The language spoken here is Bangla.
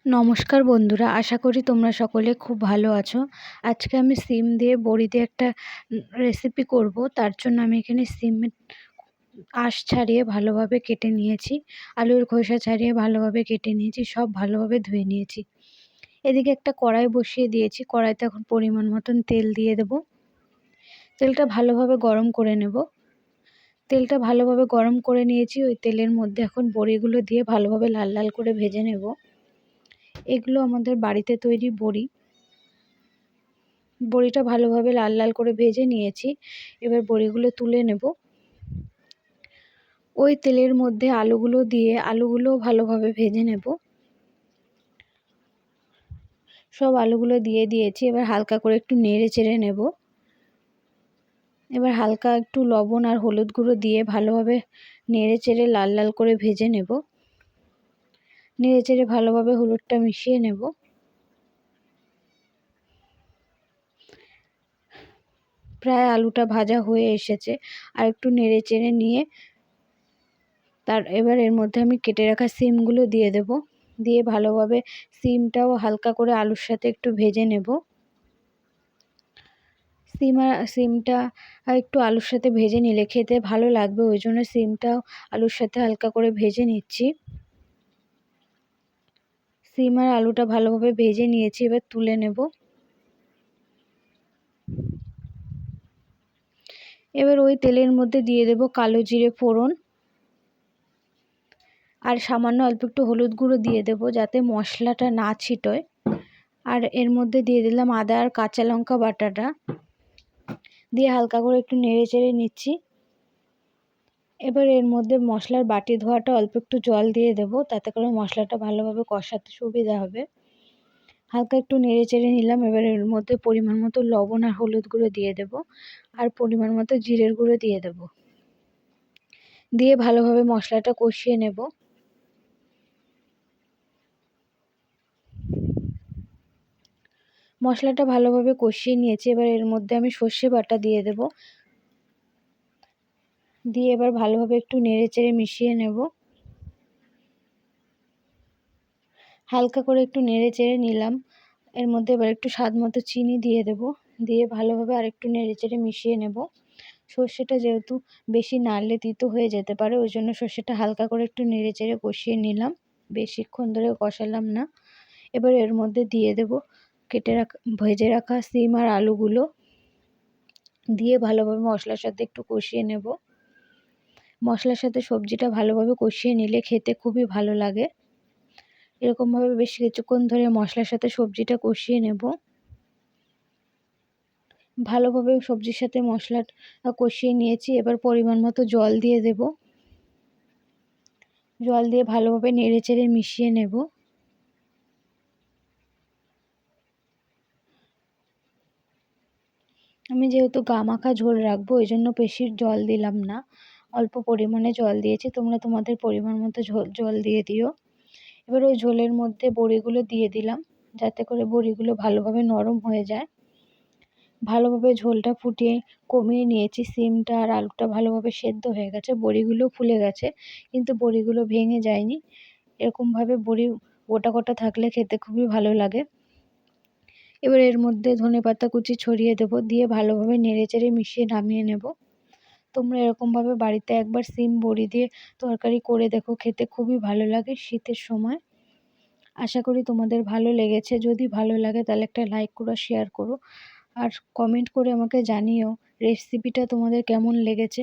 নমস্কার বন্ধুরা, আশা করি তোমরা সকলে খুব ভালো আছো। আজকে আমি সিম দিয়ে বড়ি দিয়ে একটা রেসিপি করব। তার জন্য আমি এখানে সিমের আঁশ ছাড়িয়ে ভালোভাবে কেটে নিয়েছি, আলুর খোসা ছাড়িয়ে ভালোভাবে কেটে নিয়েছি, সব ভালোভাবে ধুয়ে নিয়েছি। এদিকে একটা কড়াই বসিয়ে দিয়েছি, কড়াইতে এখন পরিমাণ মতন তেল দিয়ে দেব। তেলটা ভালোভাবে গরম করে নেব। তেলটা ভালোভাবে গরম করে নিয়েছি, ওই তেলের মধ্যে এখন বড়িগুলো দিয়ে ভালোভাবে লাল লাল করে ভেজে নেব। এগুলো আমাদের বাড়িতে তৈরি বড়ি। বড়িটা ভালোভাবে লাল লাল করে ভেজে নিয়েছি। এবার বড়িগুলো তুলে নেব। ওই তেলের মধ্যে আলুগুলো দিয়ে আলুগুলোও ভালোভাবে ভেজে নেব। সব আলুগুলো দিয়ে দিয়েছি। এবার হালকা করে একটু নেড়ে চেড়ে নেব। এবার হালকা একটু লবণ আর হলুদ গুঁড়ো দিয়ে ভালোভাবে নেড়ে চেড়ে লাল লাল করে ভেজে নেব। নেড়ে চেড়ে ভালোভাবে হলুদটা মিশিয়ে নেব। প্রায় আলুটা ভাজা হয়ে এসেছে, আর একটু নেড়ে চেড়ে নিয়ে এবার এর মধ্যে আমি কেটে রাখা সিমগুলো দিয়ে দেব। দিয়ে ভালোভাবে সিমটাও হালকা করে আলুর সাথে একটু ভেজে নেব। সিমটা একটু আলুর সাথে ভেজে নিলে খেতে ভালো লাগবে, ওই জন্য সিমটাও আলুর সাথে হালকা করে ভেজে নিচ্ছি। সিম আর আলুটা ভালোভাবে ভেজে নিয়েছি, এবার তুলে নেব। এবার ওই তেলের মধ্যে দিয়ে দেব কালো জিরে ফোড়ন, আর সামান্য অল্প একটু হলুদ গুঁড়ো দিয়ে দেব যাতে মশলাটা না ছিটোয়। আর এর মধ্যে দিয়ে দিলাম আদা আর কাঁচা লঙ্কা বাটাটা, দিয়ে হালকা করে একটু নেড়ে চেড়ে নিচ্ছি। এবার এর মধ্যে মশলার বাটি ধোয়াটা অল্প একটু জল দিয়ে দেব, তাতে করে মশলাটা ভালোভাবে কষাতে সুবিধা হবে। হালকা একটু নেড়ে চেড়ে নিলাম। এবার এর মধ্যে পরিমাণ মতো লবণ আর হলুদ গুঁড়ো দিয়ে দেব, আর পরিমাণ মতো জিরের গুঁড়ো দিয়ে দেব। দিয়ে ভালোভাবে মশলাটা কষিয়ে নেব। মশলাটা ভালোভাবে কষিয়ে নিয়েছি। এবার এর মধ্যে আমি সর্ষে বাটা দিয়ে দেব। দিয়ে এবার ভালোভাবে একটু নেড়ে চেড়ে মিশিয়ে নেব। হালকা করে একটু নেড়ে চেড়ে নিলাম। এর মধ্যে এবার একটু স্বাদ মতো চিনি দিয়ে দেব। দিয়ে ভালোভাবে আর একটু নেড়ে চেড়ে মিশিয়ে নেব। সর্ষেটা যেহেতু বেশি নাড়লে তিতো হয়ে যেতে পারে, ওই জন্য সর্ষেটা হালকা করে একটু নেড়ে চেড়ে কষিয়ে নিলাম, বেশিক্ষণ ধরে কষালাম না। এবার এর মধ্যে দিয়ে দেব ভেজে রাখা সিম আর আলুগুলো, দিয়ে ভালোভাবে মশলার সাথে একটু কষিয়ে নেব। মশলার সাথে সবজিটা ভালোভাবে কষিয়ে নিলে খেতে খুবই ভালো লাগে। এরকমভাবে বেশ কিছুক্ষণ ধরে মশলার সাথে সবজিটা কষিয়ে নেব। ভালোভাবে সবজির সাথে মশলাটা কষিয়ে নিয়েছি। এবার পরিমাণ মতো জল দিয়ে দেব। জল দিয়ে ভালোভাবে নেড়ে চেড়ে মিশিয়ে নেব। আমি যেহেতু গামাখা ঝোল রাখবো, ওই জন্য বেশি জল দিলাম না, অল্প পরিমাণে জল দিয়েছি। তোমরা তোমাদের পরিমাণ মতো জল দিয়ে দিও। এবার ওই ঝোলের মধ্যে বড়িগুলো দিয়ে দিলাম, যাতে করে বড়িগুলো ভালোভাবে নরম হয়ে যায়। ভালোভাবে ঝোলটা ফুটিয়ে কমিয়ে নিয়েছি। সিমটা আর আলুটা ভালোভাবে সেদ্ধ হয়ে গেছে, বড়িগুলো ফুলে গেছে, কিন্তু বড়িগুলো ভেঙে যায়নি। এরকমভাবে বড়ি গোটা গোটা থাকলে খেতে খুবই ভালো লাগে। এবার এর মধ্যে ধনেপাতা কুচি ছড়িয়ে দেব, দিয়ে ভালোভাবে নেড়েচেড়ে মিশিয়ে নামিয়ে নেব। তোমরা এরকমভাবে বাড়িতে একবার সিম বড়ি দিয়ে তরকারি করে দেখো, খেতে খুবই ভালো লাগে শীতের সময়। আশা করি তোমাদের ভালো লেগেছে। যদি ভালো লাগে তাহলে একটা লাইক করো, শেয়ার করো, আর কমেন্ট করে আমাকে জানিও রেসিপিটা তোমাদের কেমন লেগেছে।